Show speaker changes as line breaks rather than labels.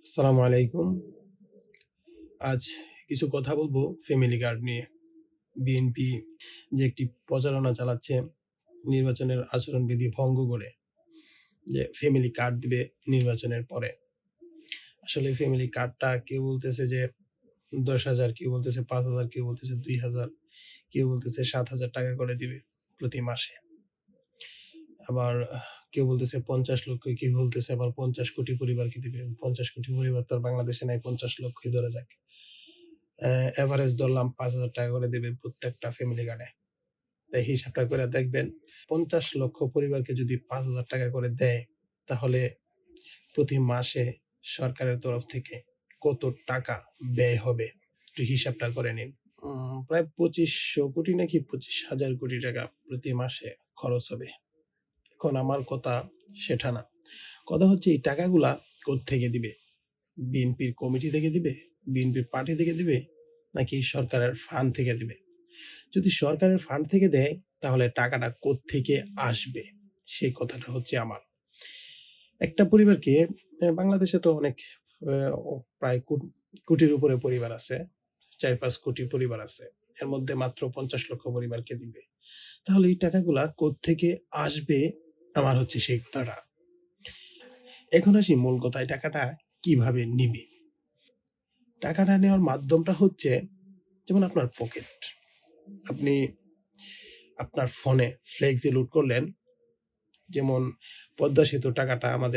আসসালামু আলাইকুম। আজ কিছু কথা বলবো ফ্যামিলি কার্ড নিয়ে। বিএনপি যে একটি প্রচারণা চালাচ্ছে নির্বাচনের আচরণবিধি ভঙ্গ করে, যে ফ্যামিলি কার্ড দিবে নির্বাচনের পরে। আসলে ফ্যামিলি কার্ডটা কেউ বলতেছে যে ১০,০০০, কেউ বলতেছে ৫,০০০, কেউ বলতেছে ২,০০০, কেউ বলতেছে ৭,০০০ টাকা করে দিবে প্রতি মাসে। আবার কেউ বলতেছে ৫০ লক্ষ, কেউ বলতেছে আবার ৫০ কোটি পরিবারকে দিবে। ৫০ কোটি পরিবার তো আর বাংলাদেশে নাই, ৫০ লক্ষই ধরা যাক। এভারেজ ধরলাম ৫,০০০ টাকা করে দিবে প্রত্যেকটা ফ্যামিলি কার্ডে। তাই হিসাবটা করে দেখবেন, ৫০ লক্ষ পরিবারকে যদি ৫,০০০ টাকা করে দেয়, তাহলে প্রতি মাসে সরকারের তরফ থেকে কত টাকা ব্যয় হবে একটু হিসাবটা করে নিন। প্রায় ২৫০০ কোটি নাকি ২৫,০০০ কোটি টাকা প্রতি মাসে খরচ হবে। এখন আমার কথা সেটা না। কথা হচ্ছে এই টাকাগুলা কোত্থেকে দিবে? বিএনপির কমিটি থেকে দিবে? বিএনপির পার্টি থেকে দিবে? নাকি সরকারের ফান্ড থেকে দিবে? যদি সরকারের ফান্ড থেকে দেয়, তাহলে টাকাটা কোত্থেকে আসবে? সেই কথাটা হচ্ছে আমার। একটা পরিবারকে বাংলাদেশে তো অনেক প্রায় কোটির উপরে পরিবার আছে। ৪-৫ কোটি পরিবার আছে। এর মধ্যে মাত্র ৫০ লক্ষ পরিবারকে দিবে। তাহলে এই টাকাগুলা কোত্থেকে আসবে? আমার হচ্ছে সেই কথাটা। এখন আসি মূল কথায়, টাকাটা কিভাবে নিবে? টাকাটা নেওয়ার মাধ্যমটা হচ্ছে, যেমন আপনার পকেট। আপনি আপনার ফোনে ফ্লেক্সি লোড করলেন, যেমন পদ্মা সেতুর টাকাটা আমাদের